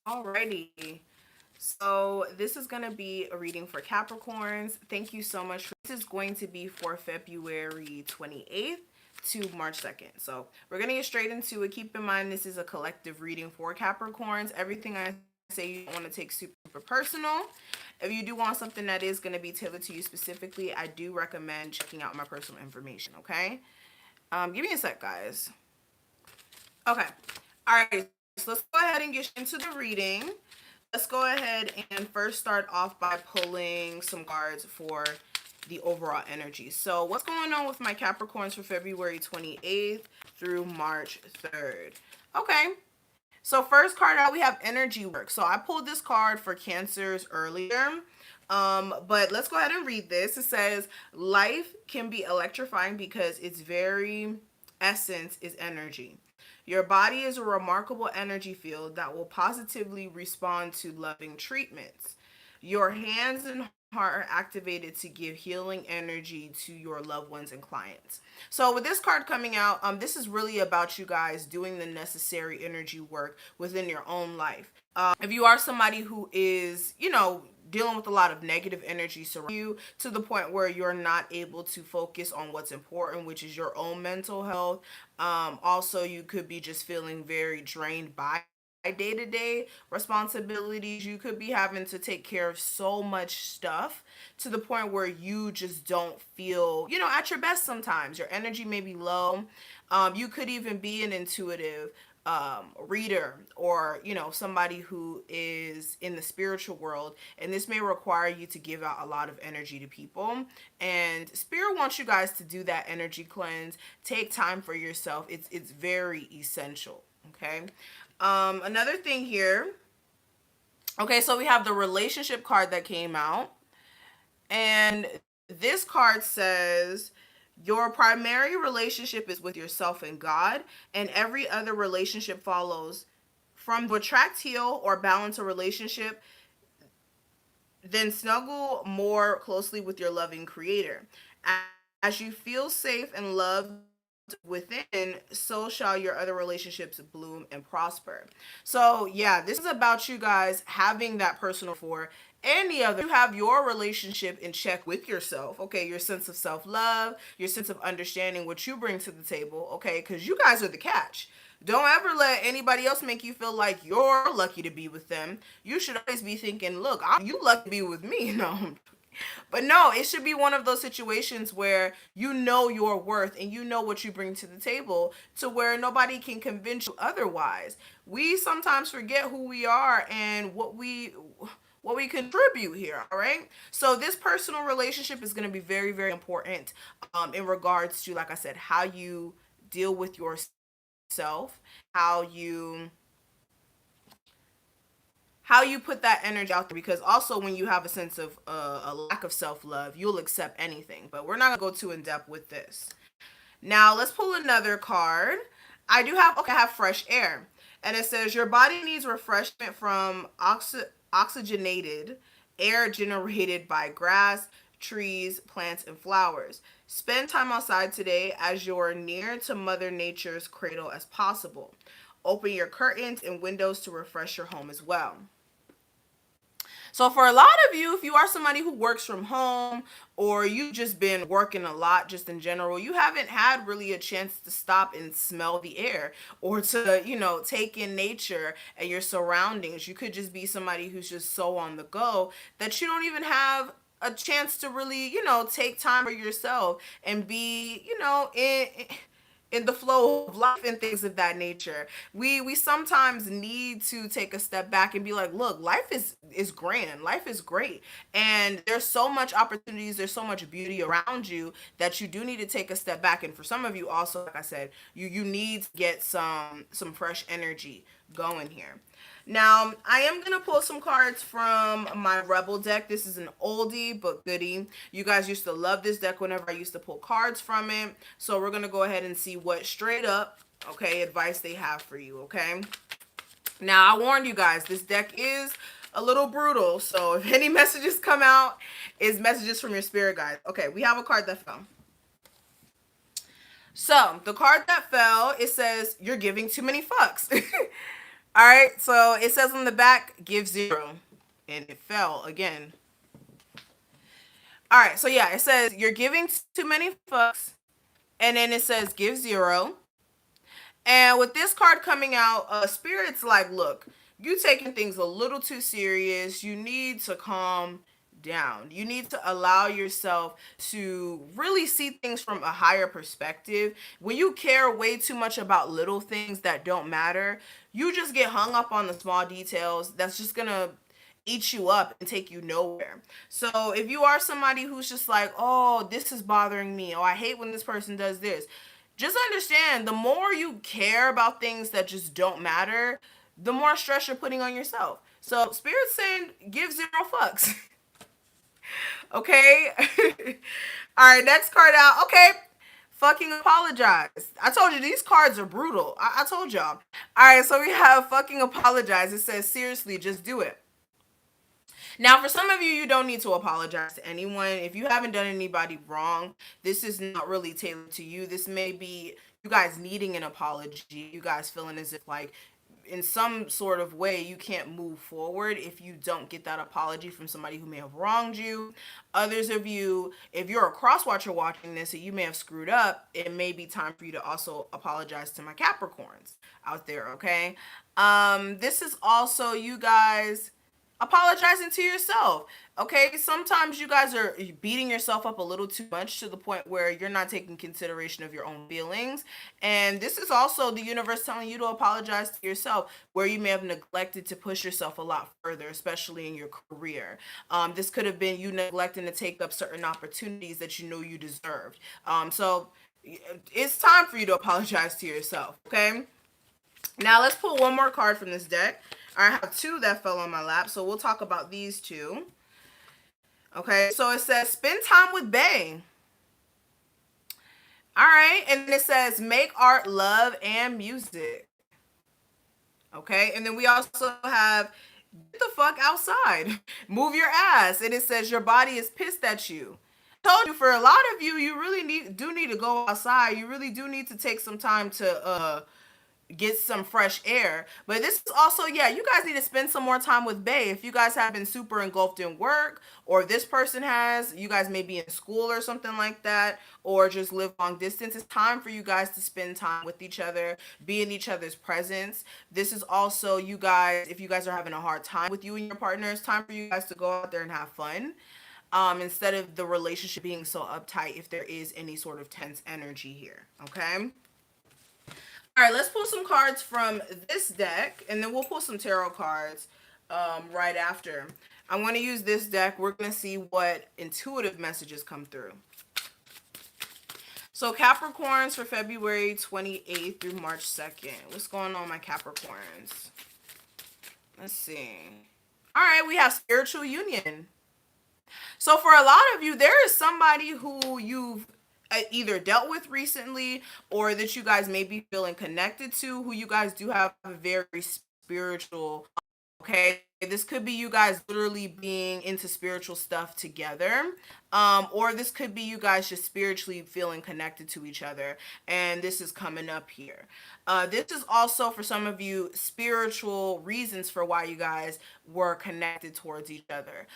Alrighty. So this is going to be a reading for Capricorns. Thank you so much. This is going to be for February 28th to March 2nd. So we're going to get straight into it. Keep in mind, this is a collective reading for Capricorns. Everything I say, you don't want to take super personal. If you do want something that is going to be tailored to you specifically, I do recommend checking out my personal information, okay? Give me a sec, guys. Okay. All right, so let's go ahead and get into the reading. Let's go ahead and first start off by pulling some cards for the overall energy. So what's going on with my Capricorns for February 28th through March 3rd? Okay. So first card out, we have energy work. So I pulled this card for Cancers earlier. But let's go ahead and read this. It says, life can be electrifying because its very essence is energy. Your body is a remarkable energy field that will positively respond to loving treatments. Your hands and heart are activated to give healing energy to your loved ones and clients. So with this card coming out, this is really about you guys doing the necessary energy work within your own life. If you are somebody who is, dealing with a lot of negative energy surrounding you to the point where you're not able to focus on what's important, which is your own mental health. Also, you could be just feeling very drained by day-to-day responsibilities. You could be having to take care of so much stuff to the point where you just don't feel, at your best sometimes. Your energy may be low. You could even be an intuitive reader, or somebody who is in the spiritual world, and this may require you to give out a lot of energy to people, and spirit wants you guys to do that energy cleanse. Take time for yourself. It's very essential. Okay. Another thing here. Okay, so we have the relationship card that came out, and this card says your primary relationship is with yourself and God, and every other relationship follows. From to attract, heal, or balance a relationship, then snuggle more closely with your loving creator. As you feel safe and loved within, so shall your other relationships bloom and prosper. So yeah, this is about you guys having that personal for any other. You have your relationship in check with yourself, okay? Your sense of self-love, your sense of understanding what you bring to the table, okay? Because you guys are the catch. Don't ever let anybody else make you feel like you're lucky to be with them. You should always be thinking, look, you lucky to be with me. No, but no, it should be one of those situations where you know your worth and you know what you bring to the table, to where nobody can convince you otherwise. We sometimes forget who we are and what we contribute here. All right, so this personal relationship is going to be very, very important, in regards to, like I said, how you deal with yourself, how you put that energy out there, because also when you have a sense of a lack of self-love, you'll accept anything. But we're not going to go too in depth with this. Now let's pull another card. I have fresh air, and it says your body needs refreshment from oxygenated air generated by grass, trees, plants, and flowers. Spend time outside today as you're near to Mother Nature's cradle as possible. Open your curtains and windows to refresh your home as well. So for a lot of you, if you are somebody who works from home, or you've just been working a lot just in general, you haven't had really a chance to stop and smell the air, or to, take in nature and your surroundings. You could just be somebody who's just so on the go that you don't even have a chance to really, take time for yourself and be, in the flow of life and things of that nature. We sometimes need to take a step back and be like, look, life is grand. Life is great. And there's so much opportunities, there's so much beauty around you, that you do need to take a step back. And for some of you also, like I said, you need to get some fresh energy going here. Now, I am going to pull some cards from my Rebel deck. This is an oldie but goodie. You guys used to love this deck whenever I used to pull cards from it. So we're going to go ahead and see what straight up, okay, advice they have for you, okay? Now, I warned you guys, this deck is a little brutal. So if any messages come out, it's messages from your spirit guides. Okay, we have a card that fell. So the card that fell, it says, you're giving too many fucks. All right, so it says on the back, give 0. And it fell again. All right, so yeah, it says you're giving too many fucks. And then it says give 0. And with this card coming out, Spirit's like, look, you taking things a little too serious. You need to calm down. You need to allow yourself to really see things from a higher perspective. When you care way too much about little things that don't matter, you just get hung up on the small details. That's just gonna eat you up and take you nowhere. So if you are somebody who's just like, oh, this is bothering me, oh, I hate when this person does this, just understand, the more you care about things that just don't matter, the more stress you're putting on yourself. So Spirit's saying give 0 fucks. Okay. All right, next card out. Okay, fucking apologize. I told you these cards are brutal. I told y'all. All right, so we have fucking apologize. It says seriously, just do it. Now, for some of you, you don't need to apologize to anyone. If you haven't done anybody wrong, this is not really tailored to you. This may be you guys needing an apology, you guys feeling as if like in some sort of way you can't move forward if you don't get that apology from somebody who may have wronged you. Others of you, if you're a cross watcher watching this and you may have screwed up, it may be time for you to also apologize to my Capricorns out there, okay? This is also you guys apologizing to yourself. Okay, sometimes you guys are beating yourself up a little too much to the point where you're not taking consideration of your own feelings. And this is also the universe telling you to apologize to yourself where you may have neglected to push yourself a lot further, especially in your career. This could have been you neglecting to take up certain opportunities that you know you deserved. So it's time for you to apologize to yourself. Okay, now let's pull one more card from this deck. I have 2 that fell on my lap, so we'll talk about these 2. Okay, so it says spend time with Bae. All right, and it says make art, love, and music. Okay, and then we also have get the fuck outside, move your ass, and it says your body is pissed at you. I told you, for a lot of you, you really do need to go outside. You really do need to take some time to get some fresh air. But this is also, yeah, you guys need to spend some more time with Bae. If you guys have been super engulfed in work, or this person has, you guys may be in school or something like that, or just live long distance, it's time for you guys to spend time with each other, be in each other's presence. This is also you guys, if you guys are having a hard time with you and your partner, it's time for you guys to go out there and have fun. Instead of the relationship being so uptight, if there is any sort of tense energy here. Okay. All right, let's pull some cards from this deck, and then we'll pull some tarot cards right after. I'm going to use this deck. We're going to see what intuitive messages come through. So Capricorns for February 28th through March 2nd. What's going on, my Capricorns? Let's see. All right, we have spiritual union. So for a lot of you, there is somebody who you've either dealt with recently or that you guys may be feeling connected to, who you guys do have a very spiritual. Okay, this could be you guys literally being into spiritual stuff together, or this could be you guys just spiritually feeling connected to each other, and this is coming up here. This is also for some of you spiritual reasons for why you guys were connected towards each other.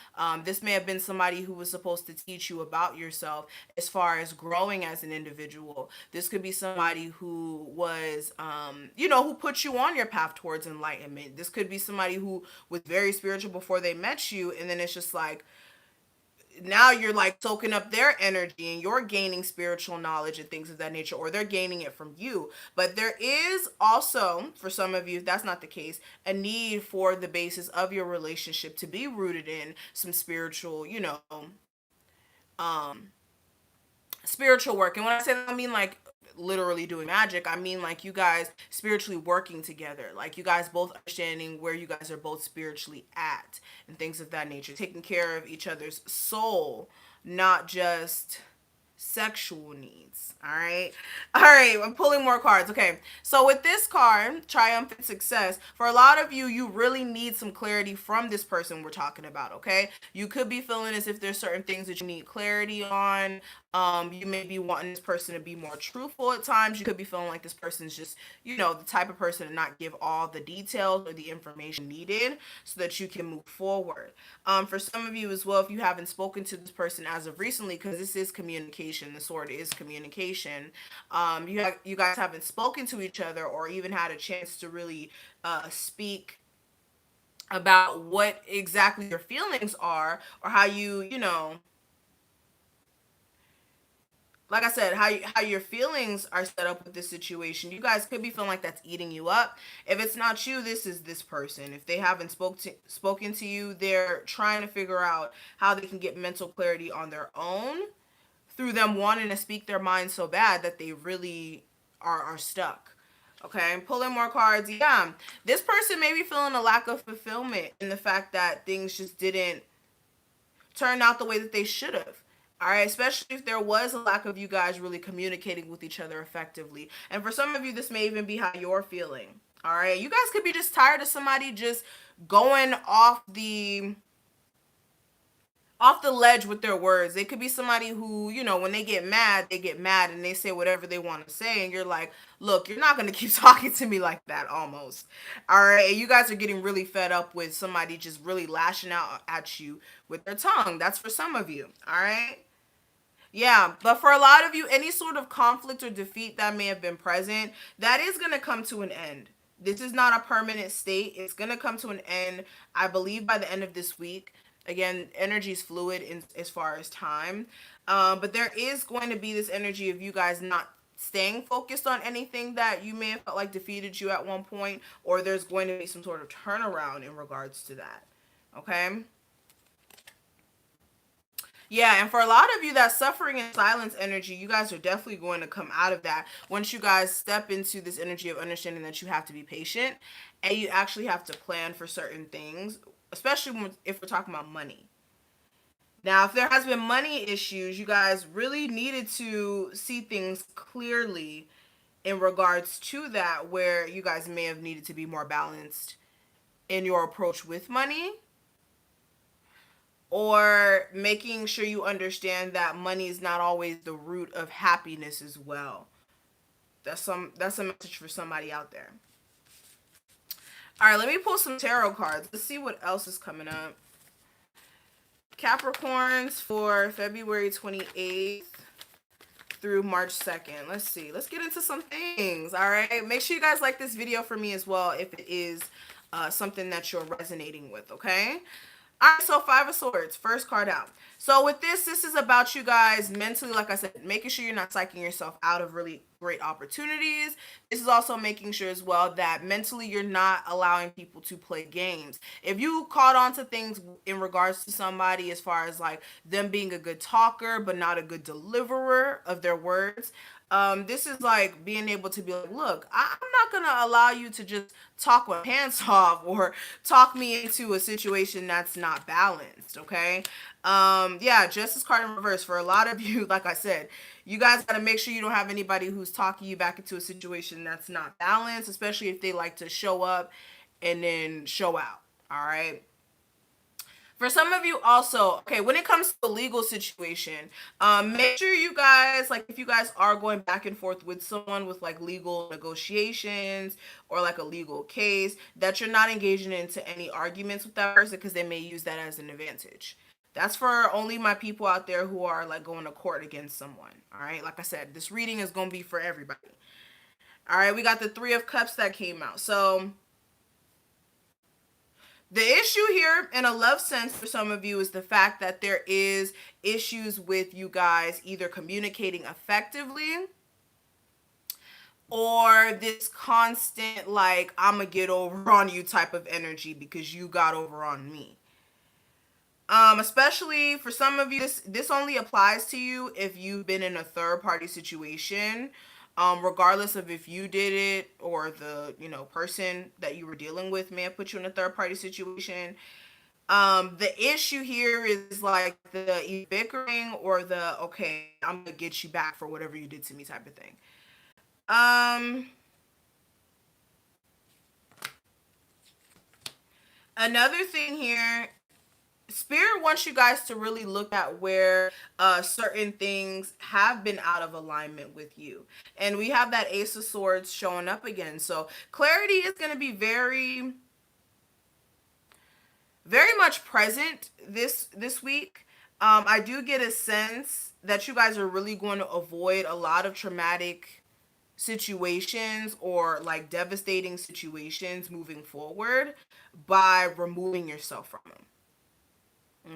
This may have been somebody who was supposed to teach you about yourself as far as growing as an individual. This could be somebody who was, who put you on your path towards enlightenment. This could be somebody who was very spiritual before they met you, and then it's just like, now you're like soaking up their energy and you're gaining spiritual knowledge and things of that nature, or they're gaining it from you. But there is also, for some of you, if that's not the case, a need for the basis of your relationship to be rooted in some spiritual, spiritual work. And when I say that, I mean like literally doing magic. I mean like you guys spiritually working together, like you guys both understanding where you guys are both spiritually at and things of that nature, taking care of each other's soul, not just sexual needs. All right, I'm pulling more cards. Okay, so with this card, triumphant success, for a lot of you, you really need some clarity from this person we're talking about. Okay, you could be feeling as if there's certain things that you need clarity on. You may be wanting this person to be more truthful at times. You could be feeling like this person's just, the type of person to not give all the details or the information needed so that you can move forward. For some of you as well, if you haven't spoken to this person as of recently, because this is communication, the sword is communication. You guys haven't spoken to each other or even had a chance to really speak about what exactly your feelings are, or how like I said, how your feelings are set up with this situation. You guys could be feeling like that's eating you up. If it's not you, this is this person. If they haven't spoken to you, they're trying to figure out how they can get mental clarity on their own through them wanting to speak their mind so bad that they really are stuck. Okay, pulling more cards. Yeah, this person may be feeling a lack of fulfillment in the fact that things just didn't turn out the way that they should have. All right, especially if there was a lack of you guys really communicating with each other effectively. And for some of you, this may even be how you're feeling. All right, you guys could be just tired of somebody just going off the ledge with their words. They could be somebody who, when they get mad and they say whatever they want to say. And you're like, look, you're not going to keep talking to me like that almost. All right. And you guys are getting really fed up with somebody just really lashing out at you with their tongue. That's for some of you. All right. Yeah, but for a lot of you, any sort of conflict or defeat that may have been present, that is going to come to an end. This is not a permanent state. It's going to come to an end, I believe, by the end of this week. Again, energy is fluid as far as time. But there is going to be this energy of you guys not staying focused on anything that you may have felt like defeated you at one point, or there's going to be some sort of turnaround in regards to that. Okay? Yeah, and for a lot of you, that suffering and silence energy, you guys are definitely going to come out of that once you guys step into this energy of understanding that you have to be patient and you actually have to plan for certain things, especially if we're talking about money. Now, if there has been money issues, you guys really needed to see things clearly in regards to that, where you guys may have needed to be more balanced in your approach with money, or making sure you understand that money is not always the root of happiness as well. That's a message for somebody out there. All right, let me pull some tarot cards. Let's see what else is coming up. Capricorns for February 28th through March 2nd. Let's see. Let's get into some things. All right. Make sure you guys like this video for me as well if it is something that you're resonating with. Okay. All right, so Five of Swords, first card out. So with this is about you guys mentally, like I said, making sure you're not psyching yourself out of really great opportunities. This is also making sure as well that mentally you're not allowing people to play games. If you caught on to things in regards to somebody as far as like them being a good talker but not a good deliverer of their words, this is like being able to be like, look, I'm not going to allow you to just talk my pants off or talk me into a situation that's not balanced. Okay. Yeah, Justice card in reverse. For a lot of you, like I said, you guys got to make sure you don't have anybody who's talking you back into a situation that's not balanced, especially if they like to show up and then show out. All right. For some of you also, okay, when it comes to the legal situation, make sure you guys, like if you guys are going back and forth with someone with like legal negotiations or like a legal case, that you're not engaging into any arguments with that person because they may use that as an advantage. That's for only my people out there who are like going to court against someone. All right. Like I said, this reading is going to be for everybody. All right. We got the Three of Cups that came out. So the issue here in a love sense for some of you is the fact that there is issues with you guys either communicating effectively or this constant like I'm gonna get over on you type of energy because you got over on me. Especially for some of you, this only applies to you if you've been in a third party situation. Regardless of if you did it or the person that you were dealing with may have put you in a third party situation. The issue here is like the bickering or the okay, I'm gonna get you back for whatever you did to me type of thing. Another thing here, Spirit wants you guys to really look at where certain things have been out of alignment with you. And we have that Ace of Swords showing up again. So clarity is going to be very, very much present this week. I do get a sense that you guys are really going to avoid a lot of traumatic situations or like devastating situations moving forward by removing yourself from them.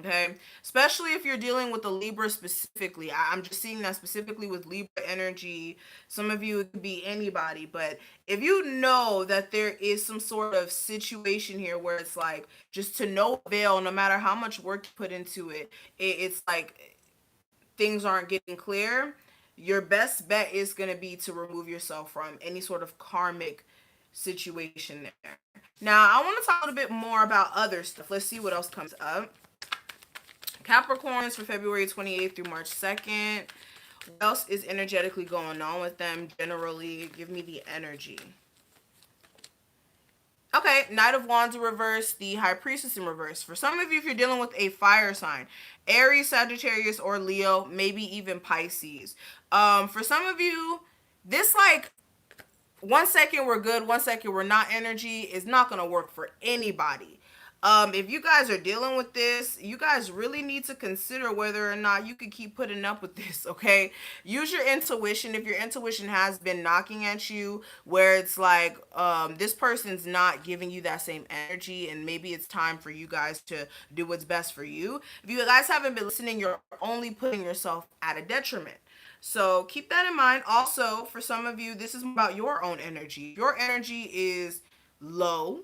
Okay, especially if you're dealing with a Libra specifically. I'm just seeing that specifically with Libra energy. Some of you, it could be anybody, but if you know that there is some sort of situation here where it's like just to no avail, no matter how much work you put into it, it's like things aren't getting clear. Your best bet is going to be to remove yourself from any sort of karmic situation there. Now, I want to talk a little bit more about other stuff. Let's see what else comes up. Capricorns for February 28th through March 2nd. What else is energetically going on with them generally? Give me the energy. Okay, Knight of Wands in reverse, the High Priestess in reverse. For some of you, if you're dealing with a fire sign, Aries, Sagittarius, or Leo, maybe even Pisces. For some of you, this like 1 second we're good, 1 second we're not energy is not going to work for anybody. If you guys are dealing with this, you guys really need to consider whether or not you could keep putting up with this, okay? Use your intuition. If your intuition has been knocking at you where it's like this person's not giving you that same energy and maybe it's time for you guys to do what's best for you. If you guys haven't been listening, you're only putting yourself at a detriment. So keep that in mind. Also, for some of you, this is about your own energy. Your energy is low,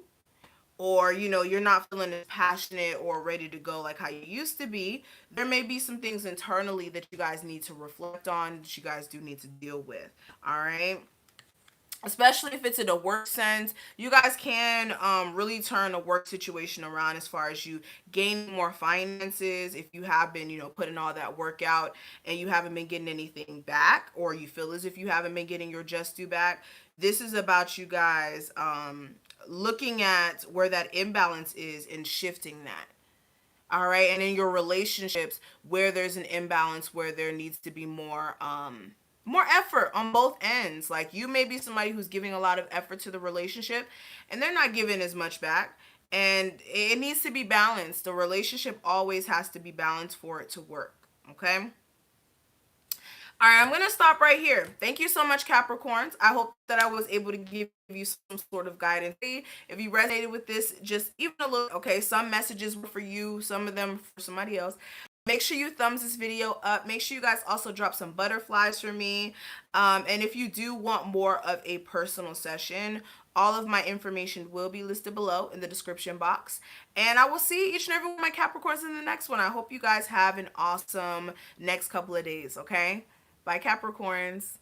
or you're not feeling as passionate or ready to go like how you used to be. There may be some things internally that you guys need to reflect on, that you guys do need to deal with. All right, especially if it's in a work sense, you guys can really turn a work situation around as far as you gaining more finances. If you have been putting all that work out and you haven't been getting anything back, or you feel as if you haven't been getting your just due back, this is about you guys looking at where that imbalance is and shifting that. All right, and in your relationships where there's an imbalance, where there needs to be more effort on both ends. Like, you may be somebody who's giving a lot of effort to the relationship and they're not giving as much back, and it needs to be balanced. The relationship always has to be balanced for it to work. Okay. All right, I'm going to stop right here. Thank you so much, Capricorns. I hope that I was able to give you some sort of guidance. If you resonated with this, just even a little, okay, some messages were for you, some of them for somebody else. Make sure you thumbs this video up. Make sure you guys also drop some butterflies for me. And if you do want more of a personal session, all of my information will be listed below in the description box. And I will see each and every one of my Capricorns in the next one. I hope you guys have an awesome next couple of days, okay? Bye, Capricorns.